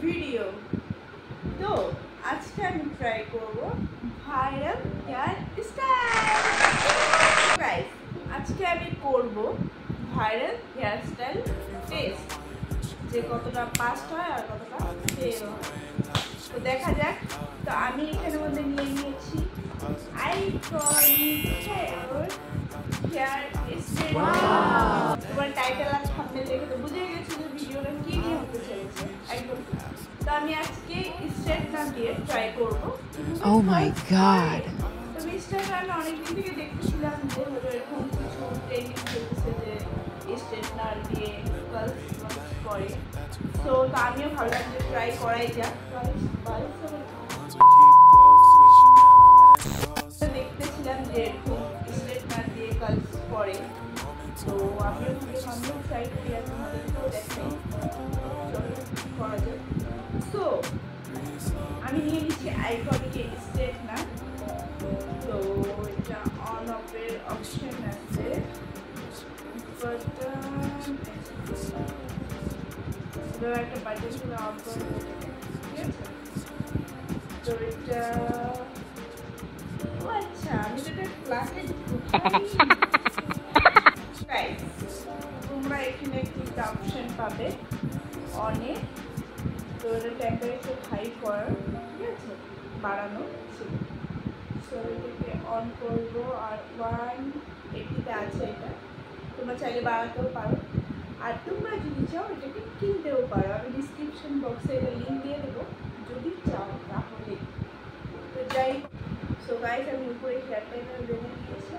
Video. তো আজকে আমি ট্রাই করব ভাইরাল হেয়ার স্টাইল। গাইস, আজকে আমি করব ভাইরাল হেয়ার স্টাইল টেস্ট, যে কতটা পাস্ট হয় আর কতটা ফেল হয়। তো দেখা যাক। তো আমি এখানের মধ্যে নিয়ে নিয়েছি আইকনিক হেয়ার স্টাইল। তোমার টাইটেল আর থাম্বনেল দেখে তো বুঝে গেছি যে ভিডিওটা কি নিয়ে হতে চলেছে একদম। তো আমি আজকে স্ট্রেটনার দিয়ে ট্রাই করব। ও মাই গড। তো স্ট্রেটনার আমি অনেকদিন থেকে দেখতেছিলাম যে হলো এরকম কিছু ট্রেন্ডিং চলছে যে স্ট্রেটনার দিয়ে গার্লস করে। তো আমিও ভাবলাম যে ট্রাই করাই যাক। দেখতেছিলাম যে এরকম স্ট্রেটনার দিয়ে গার্লস করে, তো আমিও ট্রাই করি আর তোমাদেরকেও দেখাই করা যায়। তো আমি নিয়ে নিচ্ছি আইকনিক স্ট্রেটনার। তো এটা অন অফের অপশন আছে, একটা বাটন ছিল অন করে, ঠিক আছে। তো এটা আচ্ছা, আমি তো এটা ক্লাসে তোমরা এখানে একটা অপশন পাবে অনে। তো এটা টেম্পারেচার হাই করার, ঠিক আছে, বাড়ানো ছিল। সো এটাকে অন করবো আর 180-তে আছে এটা। তোমরা চাইলে বাড়াতেও পারো, আর তোমরা যদি চাও এটাকে কিনতেও পারো। আমি ডিসক্রিপশন বক্সে এটা লিঙ্ক দিয়ে দেবো যদি চাও তাহলে। তো যাই, সো গাইস, আমি উপরে হেয়ার টাইনার বেঁধে দিয়েছি।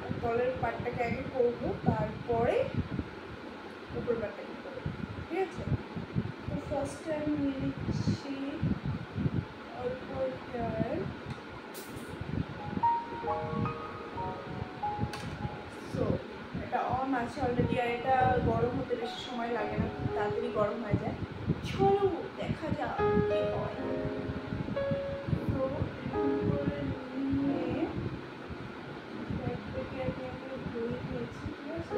আর তলের পার্টটাকে আগে করবো, তারপরে উপর পার্টটাকে করবো, ঠিক আছে। তো ফার্স্ট আমি নিয়ে নিচ্ছি অল্প হেয়ার। সো এটা অন আছে অলরেডি, আর এটা গরম হতে বেশি সময় লাগে না, খুব তাড়াতাড়ি গরম হয়ে যায়। চলো দেখা যাক কি হয়। তো নিয়ে ধুয়ে দিয়েছি, ঠিক আছে।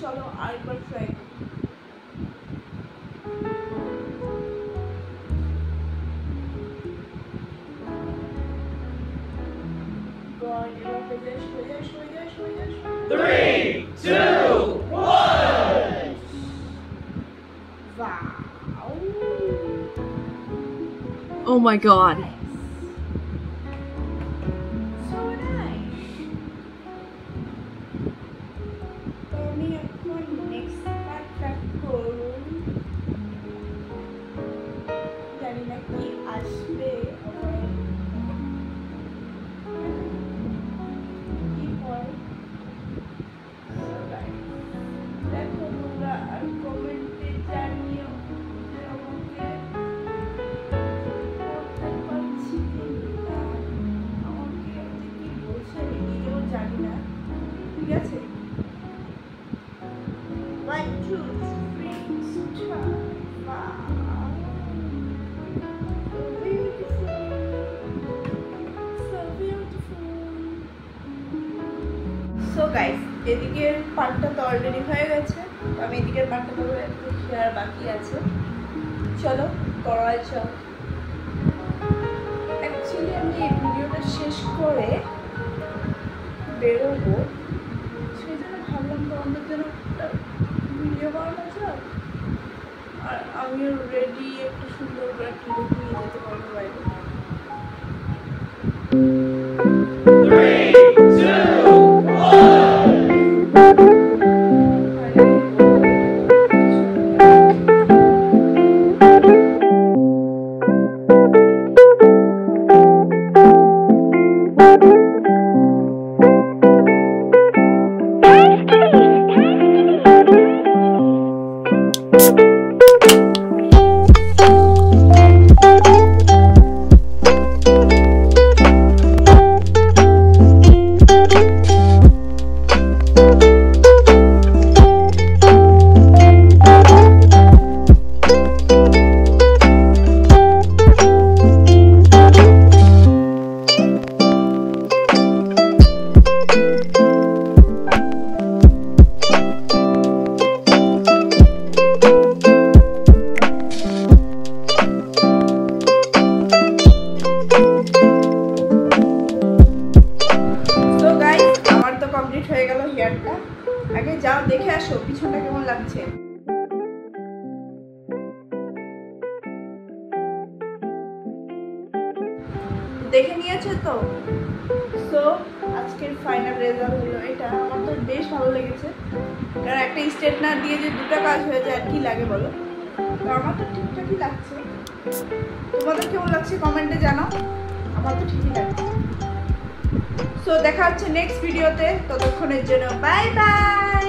চলো আরেকবার ট্রাই করি। Oh my god. So nice. তো আমি এখন নেক্সট পার্টটা করব। জানি না কি আসবে, কি হয় দেখো তোমরা, আর কমেন্টে জানিও যে আমাকে করতে পারছি কিনা। আমাকে কি বলছে আমি নিজেও জানি না, ঠিক আছে। 1 2 3 start. Wow, so beautiful, so beautiful. So guys, এদিকের পার্টটা তো অলরেডি হয়ে গেছে, আমি এদিকের পার্টটা তো একটু হেয়ার বাকি আছে। চলো করা যাক। অ্যাকচুয়ালি আমি এই ভিডিওটা শেষ করে বেরোবো, সেই জন্য ভাবলাম তোমাদের জন্য একটা ভিডিও বানানো যাক। আর আমিও রেডি একটু সুন্দর করে একটা লুক নিয়ে যেতে পারবো বাইরে। 3 2 1 Thank you. যাও দেখে আসো পিছনটা কেমন লাগছে। দেখে নিয়েছো তো? সো আজকের ফাইনাল রেজাল্ট হলো এটা। আমার তো বেশ ভালো লেগেছে, কারণ একটা স্ট্রেটনার দিয়ে যে দুটো কাজ হয়ে যায় আর কি লাগে বলো। তো আমার তো ঠিকঠাকই লাগছে, তোমাদের কেমন লাগছে কমেন্টে জানাও। আমার তো ঠিকই লাগছে। সো দেখা হচ্ছে নেক্সট ভিডিওতে, ততক্ষণের জন্য বাই বাই।